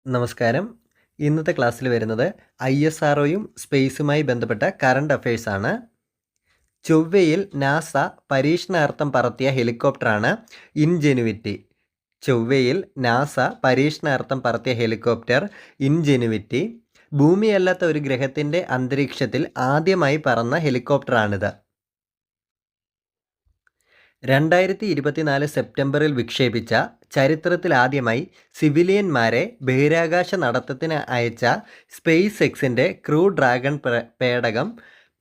നമസ്കാരം. ഇന്നത്തെ ക്ലാസ്സിൽ വരുന്നത് ISROയും സ്പേസുമായി ബന്ധപ്പെട്ട കറണ്ട് അഫയേഴ്സാണ്. ചൊവ്വയിൽ നാസ പരീക്ഷണാർത്ഥം പറത്തിയ ഹെലികോപ്റ്ററാണ് ഇൻജെനുവിറ്റി. ചൊവ്വയിൽ നാസ പരീക്ഷണാർത്ഥം പറത്തിയ ഹെലികോപ്റ്റർ ഇൻജെനുവിറ്റി ഭൂമിയല്ലാത്ത ഒരു ഗ്രഹത്തിൻ്റെ അന്തരീക്ഷത്തിൽ ആദ്യമായി പറന്ന ഹെലികോപ്റ്ററാണിത്. 2024 സെപ്റ്റംബറിൽ വിക്ഷേപിച്ച ചരിത്രത്തിലാദ്യമായി സിവിലിയന്മാരെ ബഹിരാകാശ നടത്തത്തിന് അയച്ച സ്പേസ് എക്സിൻ്റെ ക്രൂ ഡ്രാഗൺ പേടകം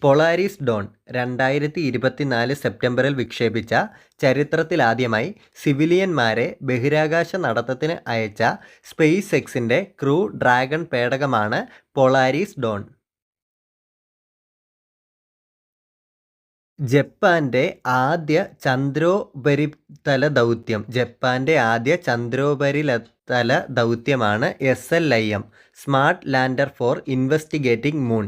പൊളാരിസ് ഡോൺ 2024 സെപ്റ്റംബറിൽ വിക്ഷേപിച്ച ചരിത്രത്തിലാദ്യമായി സിവിലിയന്മാരെ ബഹിരാകാശ നടത്തത്തിന് അയച്ച സ്പേസ് എക്സിൻ്റെ ക്രൂ ഡ്രാഗൺ പേടകമാണ് പൊളാരിസ് ഡോൺ. ജപ്പാന്റെ ആദ്യ ചന്ദ്രോപരിതല ദൗത്യമാണ് SLIM smart lander four investigating moon.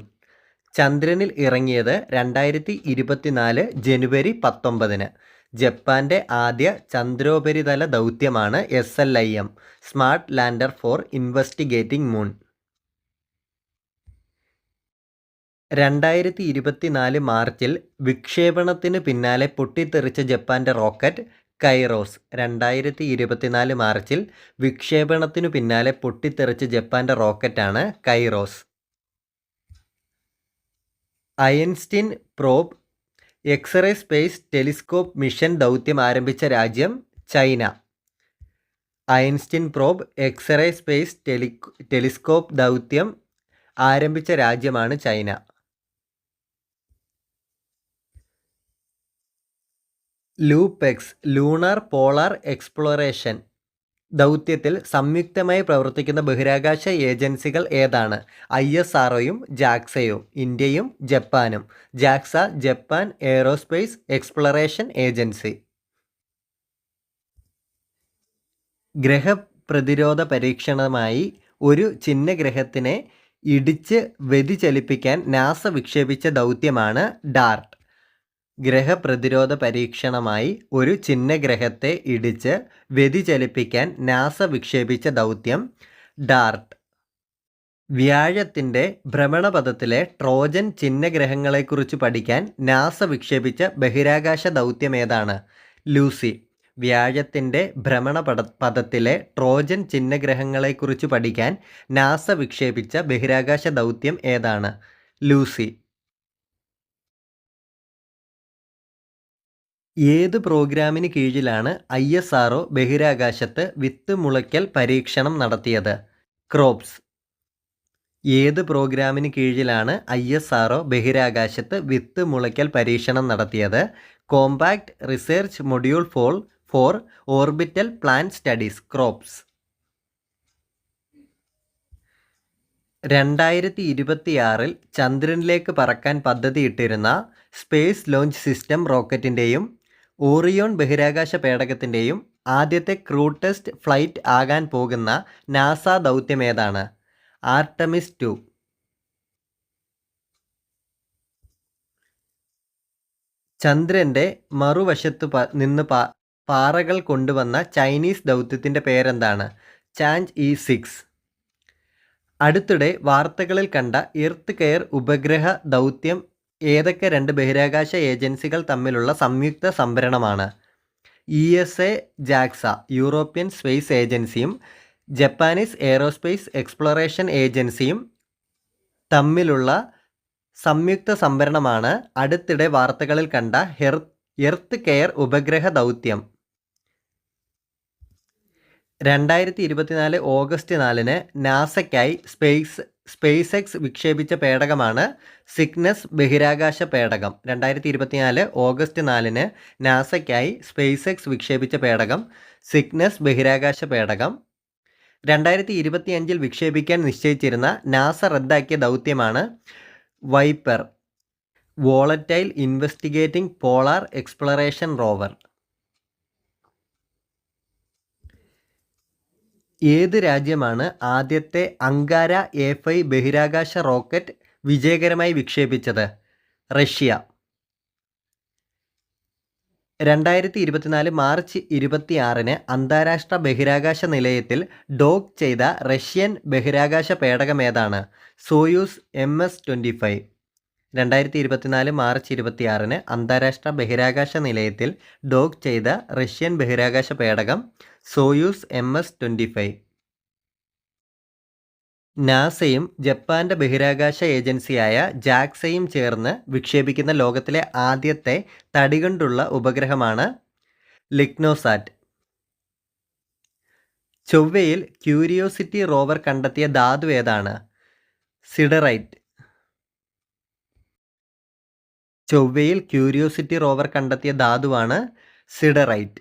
ചന്ദ്രനിൽ ഇറങ്ങിയത് 2024 ജനുവരി 19. ജപ്പാന്റെ ആദ്യ ചന്ദ്രോപരിതല ദൗത്യമാണ് SLIM smart lander four investigating moon. 2024 മാർച്ചിൽ വിക്ഷേപണത്തിന് പിന്നാലെ പൊട്ടിത്തെറിച്ച ജപ്പാന്റെ റോക്കറ്റ് കൈറോസ്. 2024 മാർച്ചിൽ വിക്ഷേപണത്തിനു പിന്നാലെ പൊട്ടിത്തെറിച്ച ജപ്പാന്റെ റോക്കറ്റാണ് Kairos. Einstein probe X-ray space telescope mission ദൗത്യം ആരംഭിച്ച രാജ്യം China. Einstein probe X-ray space telescope ദൗത്യം ആരംഭിച്ച രാജ്യമാണ് China. LUPEX lunar polar exploration ദൗത്യത്തിൽ സംയുക്തമായി പ്രവർത്തിക്കുന്ന ബഹിരാകാശ ഏജൻസികൾ ഏതാണ്? ISROയും ജാക്സയും. ഇന്ത്യയും ജപ്പാനും. JAXA Japan aerospace exploration agency. ഗ്രഹപ്രതിരോധ പരീക്ഷണമായി ഒരു ചിഹ്നഗ്രഹത്തിനെ ഇടിച്ച് വ്യതിചലിപ്പിക്കാൻ നാസ വിക്ഷേപിച്ച ദൗത്യമാണ് ഡാർട്ട്. ഗ്രഹപ്രതിരോധ പരീക്ഷണമായി ഒരു ചിഹ്നഗ്രഹത്തെ ഇടിച്ച് വ്യതിചലിപ്പിക്കാൻ നാസ വിക്ഷേപിച്ച ദൗത്യം ഡാർട്ട്. വ്യാഴത്തിൻ്റെ ഭ്രമണപഥത്തിലെ ട്രോജൻ ചിഹ്നഗ്രഹങ്ങളെക്കുറിച്ച് പഠിക്കാൻ നാസ വിക്ഷേപിച്ച ബഹിരാകാശ ദൗത്യം ഏതാണ്? ലൂസി. വ്യാഴത്തിൻ്റെ ഭ്രമണപഥത്തിലെ ട്രോജൻ ചിഹ്നഗ്രഹങ്ങളെക്കുറിച്ച് പഠിക്കാൻ നാസ വിക്ഷേപിച്ച ബഹിരാകാശ ദൗത്യം ഏതാണ്? ലൂസി. ഏത് പ്രോഗ്രാമിന് കീഴിലാണ് ISRO ബഹിരാകാശത്ത് വിത്ത് മുളയ്ക്കൽ പരീക്ഷണം നടത്തിയത്? ക്രോപ്സ്. ഏത് പ്രോഗ്രാമിന് കീഴിലാണ് ISRO ബഹിരാകാശത്ത് വിത്ത് മുളയ്ക്കൽ പരീക്ഷണം നടത്തിയത്? Compact research module four orbital plan studies. Crops. 2026 ചന്ദ്രനിലേക്ക് പറക്കാൻ പദ്ധതിയിട്ടിരുന്ന സ്പേസ് ലോഞ്ച് സിസ്റ്റം റോക്കറ്റിൻ്റെയും ഓറിയോൺ ബഹിരാകാശ പേടകത്തിൻ്റെയും ആദ്യത്തെ ക്രൂ ടെസ്റ്റ് ഫ്ലൈറ്റ് ആകാൻ പോകുന്ന നാസ ദൗത്യം ഏതാണ്? ആർടെമിസ് 2. ചന്ദ്രൻ്റെ മറുവശത്തു നിന്ന് പാറകൾ കൊണ്ടുവന്ന ചൈനീസ് ദൗത്യത്തിൻ്റെ പേരെന്താണ്? ചാങ്ഇ-6. അടുത്തിടെ വാർത്തകളിൽ കണ്ട എർത്ത് കെയർ ഉപഗ്രഹ ദൗത്യം ഏതൊക്കെ രണ്ട് ബഹിരാകാശ ഏജൻസികൾ തമ്മിലുള്ള സംയുക്ത സംഭരണമാണ്? ESA ജാക്സ യൂറോപ്യൻ സ്പേസ് ഏജൻസിയും ജപ്പാനീസ് എയ്റോസ്പേസ് എക്സ്പ്ലോറേഷൻ ഏജൻസിയും തമ്മിലുള്ള സംയുക്ത സംഭരണമാണ് അടുത്തിടെ വാർത്തകളിൽ കണ്ട എർത്ത് കെയർ ഉപഗ്രഹ ദൗത്യം. 2024 ഓഗസ്റ്റ് 4 നാസയ്ക്കായി സ്പേസ് എക്സ് വിക്ഷേപിച്ച പേടകമാണ് സിഗ്നസ് ബഹിരാകാശ പേടകം. 2024 ഓഗസ്റ്റ് 4 നാസയ്ക്കായി സ്പേസ് എക്സ് വിക്ഷേപിച്ച പേടകം സിഗ്നസ് ബഹിരാകാശ പേടകം. 2025 വിക്ഷേപിക്കാൻ നിശ്ചയിച്ചിരുന്ന നാസ റദ്ദാക്കിയ ദൗത്യമാണ് wiper volatile investigating polar exploration rover. ഏത് രാജ്യമാണ് ആദ്യത്തെ അങ്കാര A5 ബഹിരാകാശ റോക്കറ്റ് വിജയകരമായി വിക്ഷേപിച്ചത്? റഷ്യ. 2024 മാർച്ച് 26 അന്താരാഷ്ട്ര ബഹിരാകാശ നിലയത്തിൽ ഡോക്ക് ചെയ്ത റഷ്യൻ ബഹിരാകാശ പേടകമേതാണ്? Soyuz MS-25. 2024 മാർച്ച് 26 അന്താരാഷ്ട്ര ബഹിരാകാശ നിലയത്തിൽ ഡോക്ക് ചെയ്ത റഷ്യൻ ബഹിരാകാശ പേടകം സോയൂസ് MS-25. നാസയും ജപ്പാന്റെ ബഹിരാകാശ ഏജൻസിയായ ജാക്സയും ചേർന്ന് വിക്ഷേപിക്കുന്ന ലോകത്തിലെ ആദ്യത്തെ തടികൊണ്ടുള്ള ഉപഗ്രഹമാണ് ലിഗ്നോസാറ്റ്. ചൊവ്വയിൽ ക്യൂരിയോസിറ്റി റോവർ കണ്ടെത്തിയ ധാതു ഏതാണ്? സിഡറൈറ്റ്. ചൊവ്വയിൽ ക്യൂരിയോസിറ്റി റോവർ കണ്ടെത്തിയ ധാതുവാണ് സിഡറൈറ്റ്.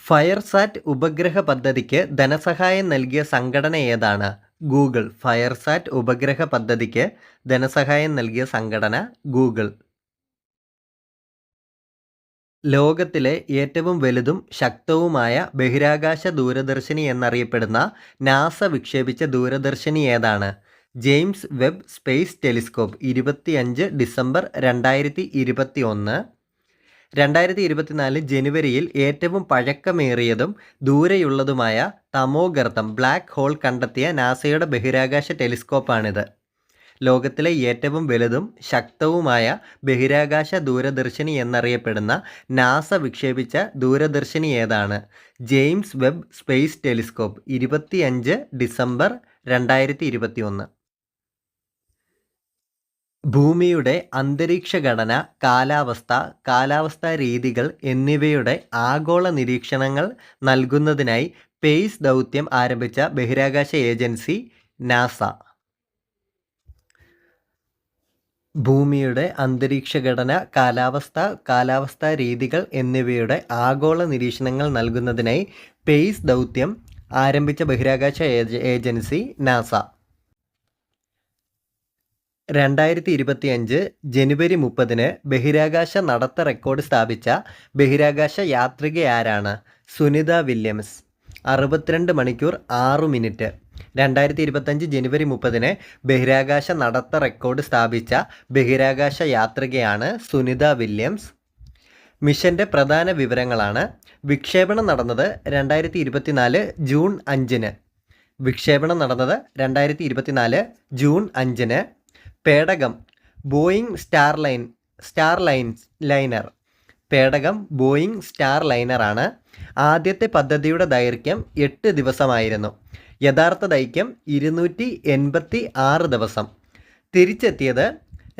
ഫയർസാറ്റ് ഉപഗ്രഹ പദ്ധതിക്ക് ധനസഹായം നൽകിയ സംഘടന ഏതാണ്? ഗൂഗിൾ. ഫയർസാറ്റ് ഉപഗ്രഹ പദ്ധതിക്ക് ധനസഹായം നൽകിയ സംഘടന ഗൂഗിൾ. ലോകത്തിലെ ഏറ്റവും വലുതും ശക്തവുമായ ബഹിരാകാശ ദൂരദർശിനി എന്നറിയപ്പെടുന്ന നാസ വിക്ഷേപിച്ച ദൂരദർശിനി ഏതാണ്? James Webb space telescope. 25 December 2021. 2024 ജനുവരിയിൽ ഏറ്റവും പഴക്കമേറിയതും ദൂരെയുള്ളതുമായ തമോഗർത്തം ബ്ലാക്ക് ഹോൾ കണ്ടെത്തിയ നാസയുടെ ബഹിരാകാശ ടെലിസ്കോപ്പാണിത്. ലോകത്തിലെ ഏറ്റവും വലുതും ശക്തവുമായ ബഹിരാകാശ ദൂരദർശിനി എന്നറിയപ്പെടുന്ന നാസ വിക്ഷേപിച്ച ദൂരദർശിനി ഏതാണ്? James Webb space telescope. 25 December 2021. ഭൂമിയുടെ അന്തരീക്ഷ ഘടന, കാലാവസ്ഥാ രീതികൾ എന്നിവയുടെ ആഗോള നിരീക്ഷണങ്ങൾ നൽകുന്നതിനായി പേസ് ദൗത്യം ആരംഭിച്ച ബഹിരാകാശ ഏജൻസി നാസ. ഭൂമിയുടെ അന്തരീക്ഷ ഘടന, കാലാവസ്ഥാ രീതികൾ എന്നിവയുടെ ആഗോള നിരീക്ഷണങ്ങൾ നൽകുന്നതിനായി പേസ് ദൗത്യം ആരംഭിച്ച ബഹിരാകാശ ഏജൻസി നാസ. 2025 ജനുവരി 30 ബഹിരാകാശ നടത്ത റെക്കോർഡ് സ്ഥാപിച്ച ബഹിരാകാശ യാത്രികയാരാണ്? സുനിത വില്യംസ്. 62 മണിക്കൂർ 6 മിനിറ്റ്. 2025 ജനുവരി 30 ബഹിരാകാശ നടത്ത റെക്കോർഡ് സ്ഥാപിച്ച ബഹിരാകാശ യാത്രികയാണ് സുനിത വില്യംസ്. മിഷന്റെ പ്രധാന വിവരങ്ങളാണ്: വിക്ഷേപണം നടന്നത് 2024 ജൂൺ 5. വിക്ഷേപണം നടന്നത് 2024 ജൂൺ 5. പേടകം ബോയിങ് സ്റ്റാർലൈനർ. പേടകം ബോയിങ് സ്റ്റാർലൈനറാണ്. ആദ്യത്തെ പദ്ധതിയുടെ ദൈർഘ്യം 8 ദിവസമായിരുന്നു. യഥാർത്ഥ ദൈർഘ്യം 286 ദിവസം. തിരിച്ചെത്തിയത്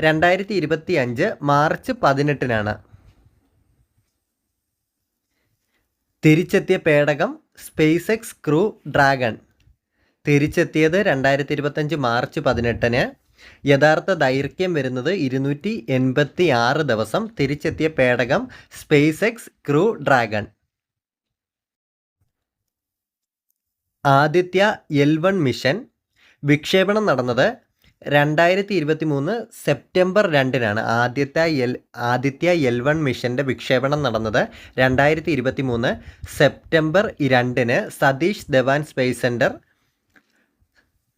2025 മാർച്ച് 18. തിരിച്ചെത്തിയ പേടകം സ്പേസ് എക്സ് ക്രൂ ഡ്രാഗൺ. തിരിച്ചെത്തിയത് 2025 മാർച്ച് 18. യഥാർത്ഥ ദൈർഘ്യം വരുന്നത് 286 ദിവസം. തിരിച്ചെത്തിയ പേടകം space X crew dragon. Aditya L1 mission. വിക്ഷേപണം നടന്നത് 2023 സെപ്റ്റംബർ 2. ആദിത്യ L1 മിഷൻ്റെ വിക്ഷേപണം നടന്നത് 2023 September 2 Satish Dhawan space centre.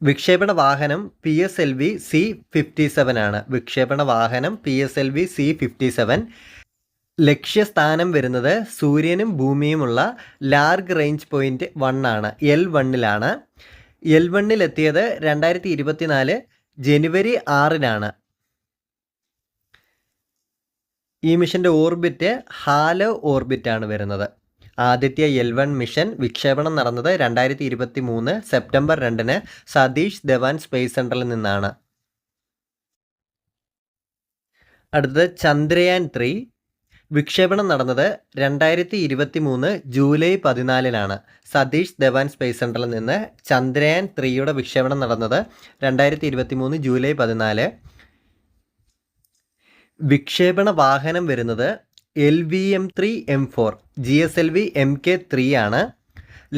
വിക്ഷേപണ വാഹനം PSLV C-57 ആണ്. വിക്ഷേപണ വാഹനം PSLV C-57. ലക്ഷ്യസ്ഥാനം വരുന്നത് സൂര്യനും ഭൂമിയുമുള്ള ലാർഗ് റേഞ്ച് പോയിന്റ് 1 ആണ്. L1ലാണ്. L1എത്തിയത് 2024 ജനുവരി 6. ഈ മിഷൻ്റെ ഓർബിറ്റ് ഹാലോ ഓർബിറ്റാണ് വരുന്നത്. ആദിത്യ L1 മിഷൻ വിക്ഷേപണം നടന്നത് 2023 സെപ്റ്റംബർ 2 സതീഷ് ധവാൻ സ്പേസ് സെൻറ്ററിൽ നിന്നാണ്. അടുത്തത് ചന്ദ്രയാൻ 3. വിക്ഷേപണം നടന്നത് 2023 ജൂലൈ 14. സതീഷ് ധവാൻ സ്പേസ് സെൻറ്ററിൽ നിന്ന് ചന്ദ്രയാൻ 3യുടെ വിക്ഷേപണം നടന്നത് 2023 ജൂലൈ 14. വിക്ഷേപണ വാഹനം വരുന്നത് LVM-3M4 GSLV MK3 ആണ്.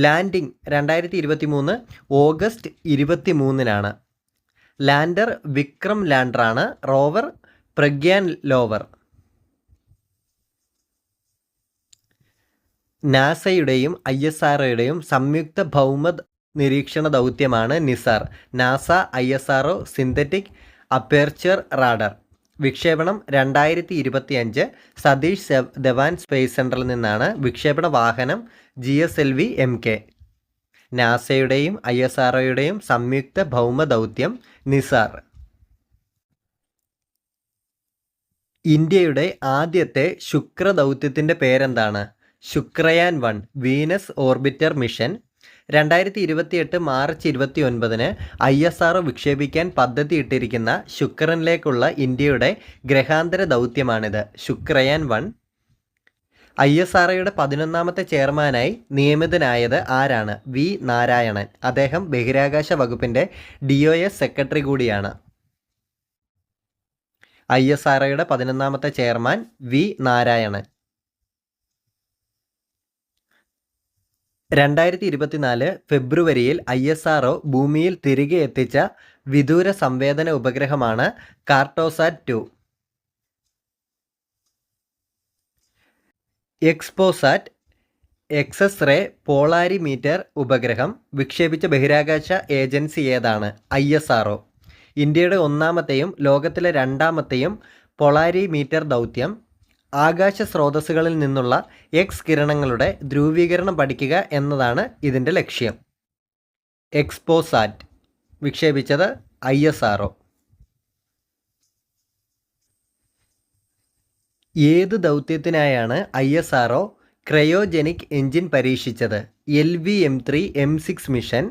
Landing 2023 August 23. ലാൻഡർ വിക്രം ലാൻഡറാണ്. റോവർ പ്രഗ്യാൻ ലോവർ. നാസയുടെയും ISROയുടെയും സംയുക്ത ഭൗമ നിരീക്ഷണ ദൗത്യമാണ് NISAR. NASA ISRO synthetic aperture radar. വിക്ഷേപണം 2025 സതീഷ് ധവാൻ സ്പേസ് സെൻറ്ററിൽ നിന്നാണ്. വിക്ഷേപണ വാഹനം GSLV MK. നാസയുടെയും ISROയുടെയും സംയുക്ത ഭൗമ ദൗത്യം നിസാർ. ഇന്ത്യയുടെ ആദ്യത്തെ ശുക്ര ദൗത്യത്തിൻ്റെ പേരെന്താണ്? Shukrayaan 1 Venus orbiter mission. 2028 March 29 ISRO വിക്ഷേപിക്കാൻ പദ്ധതിയിട്ടിരിക്കുന്ന ശുക്രനിലേക്കുള്ള ഇന്ത്യയുടെ ഗ്രഹാന്തര ദൗത്യമാണിത്. ശുക്രയാൻ 1. ISROയുടെ 11ാമത്തെ ചെയർമാനായി നിയമിതനായത് ആരാണ്? V നാരായണൻ. അദ്ദേഹം ബഹിരാകാശ വകുപ്പിൻ്റെ DOS സെക്രട്ടറി കൂടിയാണ്. ISROയുടെ 11ാമത്തെ ചെയർമാൻ V നാരായണൻ. 2024 ഫെബ്രുവരിയിൽ ISRO ഭൂമിയിൽ തിരികെ എത്തിച്ച വിദൂര സംവേദന ഉപഗ്രഹമാണ് കാർട്ടോസാറ്റ് 2. എക്സ്പോസാറ്റ് എക്സസ്-റേ പോളാരിമീറ്റർ ഉപഗ്രഹം വിക്ഷേപിച്ച ബഹിരാകാശ ഏജൻസി ഏതാണ്? ISRO. ഇന്ത്യയുടെ 1ാമത്തെയും ലോകത്തിലെ 2ാമത്തെയും പോളാരിമീറ്റർ ദൗത്യം ആകാശ സ്രോതസ്സുകളിൽ നിന്നുള്ള എക്സ് കിരണങ്ങളുടെ ധ്രുവീകരണം പഠിക്കുക എന്നതാണ് ഇതിൻ്റെ ലക്ഷ്യം. എക്സ്പോസാറ്റ് വിക്ഷേപിച്ചത് ISRO. ഏത് ദൗത്യത്തിനായാണ് ISRO ക്രയോജനിക് എഞ്ചിൻ പരീക്ഷിച്ചത്? LV-M3 M6 mission.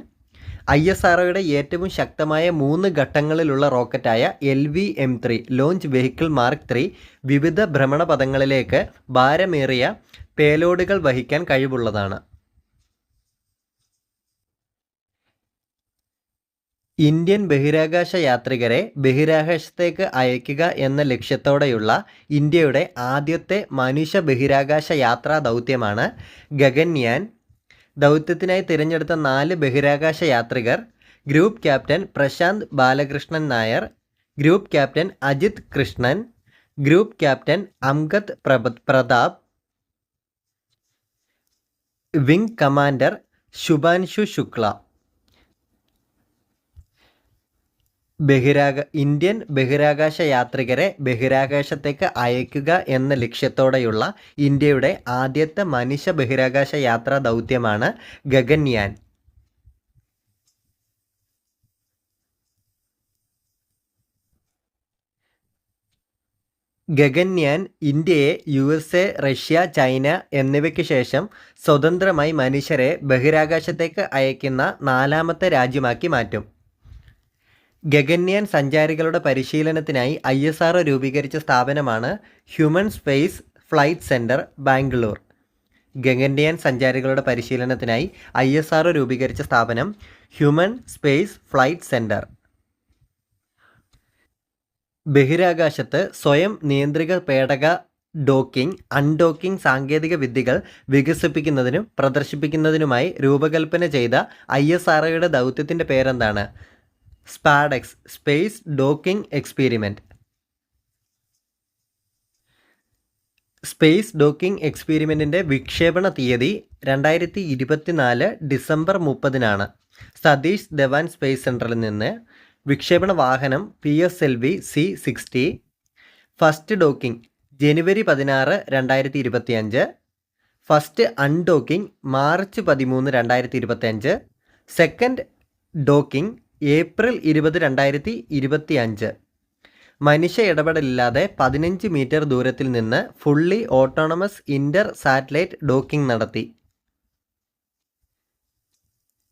ISROയുടെ ഏറ്റവും ശക്തമായ 3 ഘട്ടങ്ങളിലുള്ള റോക്കറ്റായ LV-M3 ലോഞ്ച് വെഹിക്കിൾ മാർക്ക് 3 വിവിധ ഭ്രമണപഥങ്ങളിലേക്ക് ഭാരമേറിയ പേലോഡുകൾ വഹിക്കാൻ കഴിവുള്ളതാണ്. ഇന്ത്യൻ ബഹിരാകാശ യാത്രികരെ ബഹിരാകാശത്തേക്ക് അയക്കുക എന്ന ലക്ഷ്യത്തോടെയുള്ള ഇന്ത്യയുടെ ആദ്യത്തെ മനുഷ്യ ബഹിരാകാശ യാത്രാ ദൗത്യമാണ് ഗഗൻയാൻ. ദൗത്യത്തിനായി തിരഞ്ഞെടുത്ത 4 ബഹിരാകാശ യാത്രികർ group captain Prashanth Balakrishnan Nair, group captain Ajit Krishnan, group captain Angad Pratap, wing commander Shubhanshu Shukla. Indian ബഹിരാകാശ യാത്രികരെ ബഹിരാകാശത്തേക്ക് അയക്കുക എന്ന ലക്ഷ്യത്തോടെയുള്ള ഇന്ത്യയുടെ ആദ്യത്തെ മനുഷ്യ ബഹിരാകാശ യാത്രാ ദൗത്യമാണ് ഗഗൻയാൻ. ഗഗൻയാൻ ഇന്ത്യയെ USA, റഷ്യ, ചൈന എന്നിവയ്ക്ക് ശേഷം സ്വതന്ത്രമായി മനുഷ്യരെ ബഹിരാകാശത്തേക്ക് അയക്കുന്ന 4ാമത്തെ രാജ്യമാക്കി മാറ്റും. ഗഗൻയാൻ സഞ്ചാരികളുടെ പരിശീലനത്തിനായി ISRO രൂപീകരിച്ച സ്ഥാപനമാണ് human space flight centre, Bangalore. Gaganyaan സഞ്ചാരികളുടെ പരിശീലനത്തിനായി ISRO രൂപീകരിച്ച സ്ഥാപനം ഹ്യൂമൻ സ്പേസ് ഫ്ലൈറ്റ് സെൻറ്റർ. ബഹിരാകാശത്ത് സ്വയം നിയന്ത്രിത പേടക ഡോക്കിംഗ്, അൺഡോക്കിംഗ് സാങ്കേതിക വിദ്യകൾ വികസിപ്പിക്കുന്നതിനും പ്രദർശിപ്പിക്കുന്നതിനുമായി രൂപകൽപ്പന ചെയ്ത ISROയുടെ ദൗത്യത്തിൻ്റെ പേരെന്താണ്? SpaDeX space docking experiment. Space docking എക്സ്പെരിമെൻറ്റിൻ്റെ വിക്ഷേപണ തീയതി 2024 ഡിസംബർ 30 സതീഷ് ധവാൻ സ്പേസ് സെൻറ്ററിൽ നിന്ന്. വിക്ഷേപണ വാഹനം PSLV C-60. ഫസ്റ്റ് ഡോക്കിംഗ് ജനുവരി 16, 2025. First undocking March 13, 2025. Second docking April 20, 2025. മനുഷ്യ ഇടപെടലില്ലാതെ 15 മീറ്റർ ദൂരത്തിൽ നിന്ന് ഫുള്ളി ഓട്ടോണമസ് ഇൻ്റർ സാറ്റലൈറ്റ് ഡോക്കിംഗ് നടത്തി.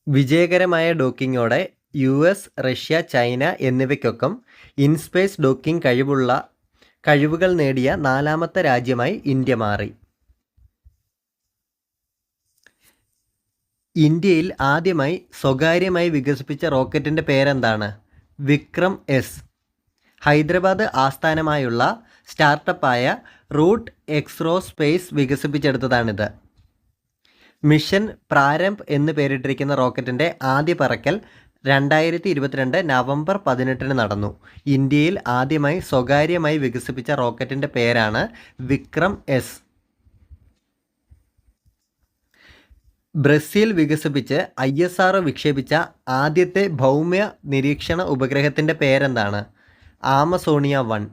വിജയകരമായ ഡോക്കിങ്ങോടെ US, റഷ്യ, ചൈന എന്നിവയ്ക്കൊപ്പം ഇൻസ്പേസ് ഡോക്കിംഗ് കഴിവുകൾ നേടിയ 4ാമത്തെ രാജ്യമായി ഇന്ത്യ മാറി. ഇന്ത്യയിൽ ആദ്യമായി സ്വകാര്യമായി വികസിപ്പിച്ച റോക്കറ്റിൻ്റെ പേരെന്താണ്? വിക്രം S. ഹൈദരാബാദ് ആസ്ഥാനമായുള്ള സ്റ്റാർട്ടപ്പായ റൂട്ട് എക്സ്റോസ്പേസ് വികസിപ്പിച്ചെടുത്തതാണിത്. മിഷൻ പ്രാരംഭ് എന്ന് പേരിട്ടിരിക്കുന്ന റോക്കറ്റിൻ്റെ ആദ്യ പറക്കൽ 2022 നവംബർ 18 നടന്നു. ഇന്ത്യയിൽ ആദ്യമായി സ്വകാര്യമായി വികസിപ്പിച്ച റോക്കറ്റിൻ്റെ പേരാണ് വിക്രം S. ബ്രസീൽ വികസിപ്പിച്ച് ISRO വിക്ഷേപിച്ച ആദ്യത്തെ ഭൗമ്യ നിരീക്ഷണ ഉപഗ്രഹത്തിൻ്റെ പേരെന്താണ്? ആമസോണിയ 1.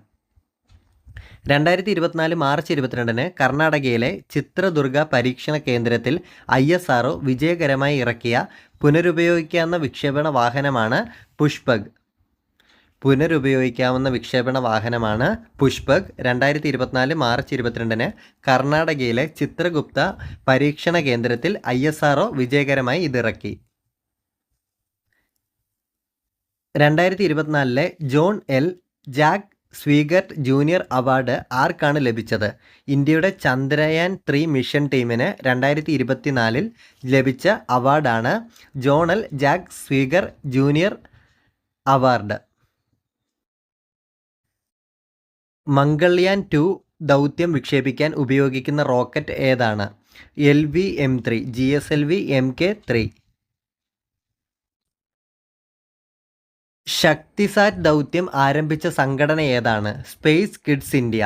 2024 മാർച്ച് 22 കർണാടകയിലെ ചിത്രദുർഗ പരീക്ഷണ കേന്ദ്രത്തിൽ ISRO വിജയകരമായി ഇറക്കിയ പുനരുപയോഗിക്കാവുന്ന വിക്ഷേപണ വാഹനമാണ് പുഷ്പക്. പുനരുപയോഗിക്കാവുന്ന വിക്ഷേപണ വാഹനമാണ് പുഷ്പക്. 2024 മാർച്ച് 22 കർണാടകയിലെ ചിത്രഗുപ്ത പരീക്ഷണ കേന്ദ്രത്തിൽ ISRO വിജയകരമായി ഇതിറക്കി. 2024 John L Jack Swigert junior award ആർക്കാണ് ലഭിച്ചത്? ഇന്ത്യയുടെ ചന്ദ്രയാൻ 3 മിഷൻ ടീമിന് 2024 ലഭിച്ച അവാർഡാണ് ജോൺ എൽ ജാക്ക് സ്വീഗർ ജൂനിയർ അവാർഡ്. മംഗൾയാൻ 2 ദൗത്യം വിക്ഷേപിക്കാൻ ഉപയോഗിക്കുന്ന റോക്കറ്റ് ഏതാണ്? LV-M3, GSLV Mk3. ശക്തിസാറ്റ് ദൗത്യം ആരംഭിച്ച സംഘടന ഏതാണ്? Space kids India.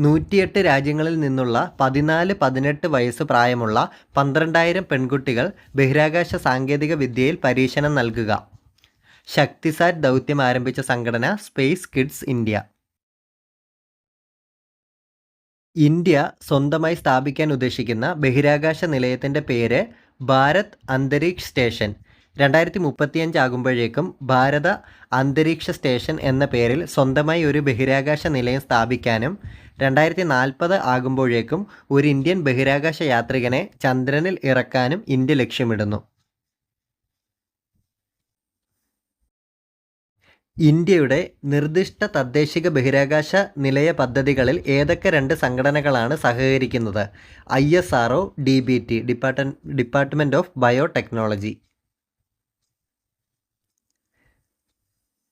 108 രാജ്യങ്ങളിൽ നിന്നുള്ള 14-18 വയസ്സ് പ്രായമുള്ള 12,000 പെൺകുട്ടികൾ ബഹിരാകാശ സാങ്കേതിക വിദ്യയിൽ പരീക്ഷണം നൽകുക. ശക്തിസാറ്റ് ദൗത്യം ആരംഭിച്ച സംഘടന സ്പേസ് കിഡ്സ് ഇന്ത്യ. ഇന്ത്യ സ്വന്തമായി സ്ഥാപിക്കാൻ ഉദ്ദേശിക്കുന്ന ബഹിരാകാശ നിലയത്തിൻ്റെ പേര് ഭാരത് അന്തരീക്ഷ് സ്റ്റേഷൻ. 2035 ആകുമ്പോഴേക്കും ഭാരത അന്തരീക്ഷ സ്റ്റേഷൻ എന്ന പേരിൽ സ്വന്തമായി ഒരു ബഹിരാകാശ നിലയം സ്ഥാപിക്കാനും 2040 ആകുമ്പോഴേക്കും ഒരു ഇന്ത്യൻ ബഹിരാകാശ യാത്രികനെ ചന്ദ്രനിൽ ഇറക്കാനും ഇന്ത്യ ലക്ഷ്യമിടുന്നു. ഇന്ത്യയുടെ നിർദ്ദിഷ്ട തദ്ദേശിക ബഹിരാകാശ നിലയ പദ്ധതികളിൽ ഏതൊക്കെ 2 സംഘടനകളാണ് സഹകരിക്കുന്നത്? ISRO, DBT, department of biotechnology.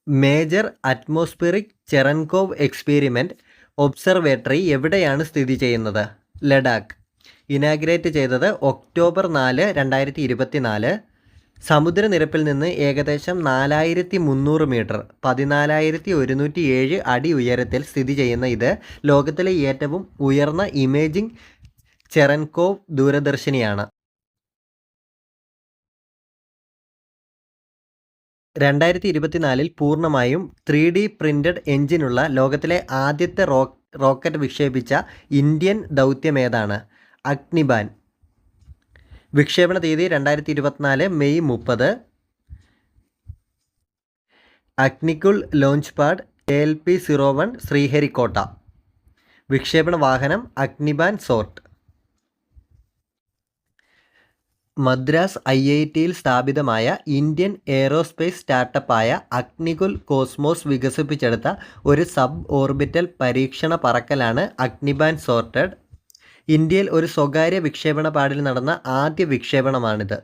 Major atmospheric Cherenkov experiment observatory എവിടെയാണ് സ്ഥിതി ചെയ്യുന്നത്? ലഡാക്ക്. ഇനാഗ്രേറ്റ് ചെയ്തത് ഒക്ടോബർ 4, 2024. സമുദ്രനിരപ്പിൽ നിന്ന് ഏകദേശം 4300 മീറ്റർ 14,107 അടി ഉയരത്തിൽ സ്ഥിതി ചെയ്യുന്ന ഇത് ലോകത്തിലെ ഏറ്റവും ഉയർന്ന ഇമേജിംഗ് ചെറൻകോവ് ദൂരദർശിനിയാണ്. 2024 പൂർണ്ണമായും 3D പ്രിൻ്റഡ് എഞ്ചിനുള്ള ലോകത്തിലെ ആദ്യത്തെ റോക്കറ്റ് വിക്ഷേപിച്ച ഇന്ത്യൻ ദൗത്യമേതാണ്? അഗ്നിബാൻ. വിക്ഷേപണ തീയതി 2024 May 30. Agnikul launch pad ALP-01 Sriharikota. വിക്ഷേപണ വാഹനം അഗ്നിബാൻ സോർട്ട്. മദ്രാസ് IIT-യിൽ സ്ഥാപിതമായ ഇന്ത്യൻ എയ്റോസ്പേസ് സ്റ്റാർട്ടപ്പായ അഗ്നികുൽ കോസ്മോസ് വികസിപ്പിച്ചെടുത്ത ഒരു സബ് ഓർബിറ്റൽ പരീക്ഷണ പറക്കലാണ് അഗ്നിബാൻ സോർട്ടഡ്. ഇന്ത്യയിൽ ഒരു സ്വകാര്യ വിക്ഷേപണ പാഡിൽ നടന്ന ആദ്യ വിക്ഷേപണമാണിത്.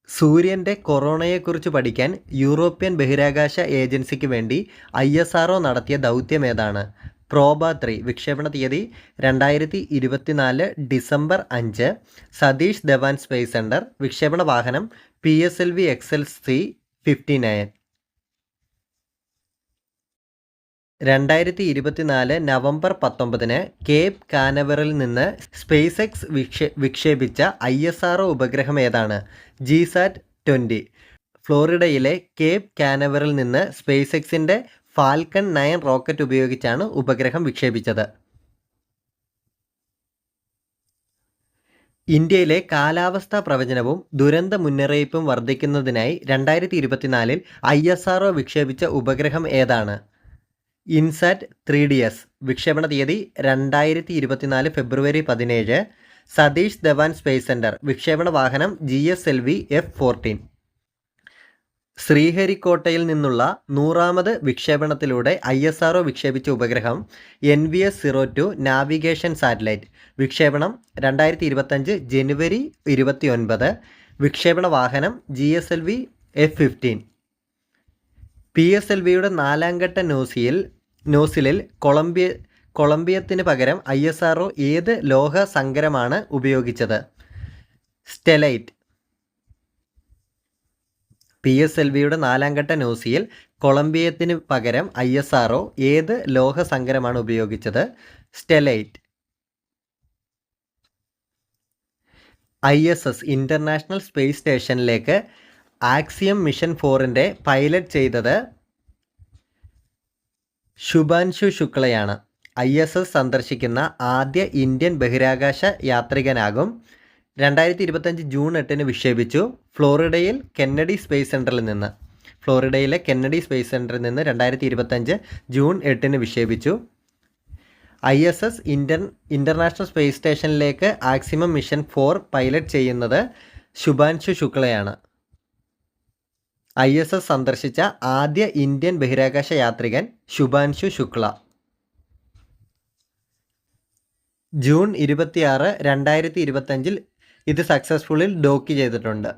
സൂര്യൻ്റെ കൊറോണയെക്കുറിച്ച് പഠിക്കാൻ യൂറോപ്യൻ ബഹിരാകാശ ഏജൻസിക്ക് വേണ്ടി ISRO നടത്തിയ ദൗത്യമേതാണ്? പ്രോബ 3. വിക്ഷേപണ തീയതി 2024 December 5. Satish Dhawan space centre. വിക്ഷേപണ വാഹനം PSLV XLC-59. 2024 നവംബർ 19 കേപ്പ് കാനവറിൽ നിന്ന് സ്പേസ് എക്സ് വിക്ഷേപിച്ച ISRO ഉപഗ്രഹം ഏതാണ്? GSAT-20. ഫ്ലോറിഡയിലെ കേപ്പ് കാനവറിൽ നിന്ന് സ്പേസ് എക്സിൻ്റെ ഫാൽക്കൺ 9 റോക്കറ്റ് ഉപയോഗിച്ചാണ് ഉപഗ്രഹം വിക്ഷേപിച്ചത്. ഇന്ത്യയിലെ കാലാവസ്ഥാ പ്രവചനവും ദുരന്ത മുന്നറിയിപ്പും വർദ്ധിക്കുന്നതിനായി 2024 ISRO വിക്ഷേപിച്ച ഉപഗ്രഹം ഏതാണ്? ഇൻസാറ്റ് 3DS. വിക്ഷേപണ തീയതി 2024 February 17. Satish Dhawan space centre. വിക്ഷേപണ വാഹനം GSLV F-14. ശ്രീഹരിക്കോട്ടയിൽ നിന്നുള്ള 100ാമത് വിക്ഷേപണത്തിലൂടെ ISRO വിക്ഷേപിച്ച ഉപഗ്രഹം NVS-02 നാവിഗേഷൻ സാറ്റലൈറ്റ്. വിക്ഷേപണം 2025 ജനുവരി 29. വിക്ഷേപണ വാഹനം GSLV F-15. PSLVയുടെ 4ാം ഘട്ട നോസിലിൽ കൊളംബിയത്തിന് പകരം ISRO ഏത് ലോഹ സങ്കരമാണ് ഉപയോഗിച്ചത്? സ്റ്റെലൈറ്റ്. PSLVയുടെ 4ാം ഘട്ട നോസിയിൽ കൊളംബിയത്തിന് പകരം ISRO ഏത് ലോഹ സങ്കരമാണ് ഉപയോഗിച്ചത്? സ്റ്റെലൈറ്റ്. ISS ഇൻ്റർനാഷണൽ സ്പേസ് സ്റ്റേഷനിലേക്ക് ആക്സിയം മിഷൻ 4ൻ്റെ പൈലറ്റ് ചെയ്തത് ശുഭാൻശു ശുക്ലയാണ്. ISS സന്ദർശിക്കുന്ന ആദ്യ ഇന്ത്യൻ ബഹിരാകാശ യാത്രികനാകും. 2025 ജൂൺ 8 വിക്ഷേപിച്ചു. ഫ്ലോറിഡയിലെ കെന്നഡി സ്പേസ് സെൻറ്ററിൽ നിന്ന് 2025 ജൂൺ 8 വിക്ഷേപിച്ചു. ISS ഇൻ്റർനാഷണൽ സ്പേസ് സ്റ്റേഷനിലേക്ക് ആക്സിമം മിഷൻ 4 പൈലറ്റ് ചെയ്യുന്നത് ശുഭാൻശു ശുക്ലയാണ്. ISS സന്ദർശിച്ച ആദ്യ ഇന്ത്യൻ ബഹിരാകാശ യാത്രികൻ ശുഭാൻശു ശുക്ല. ജൂൺ 26, 2025 ഇത് സക്സസ്ഫുള്ളി ഡോക്ക് ചെയ്തിട്ടുണ്ട്.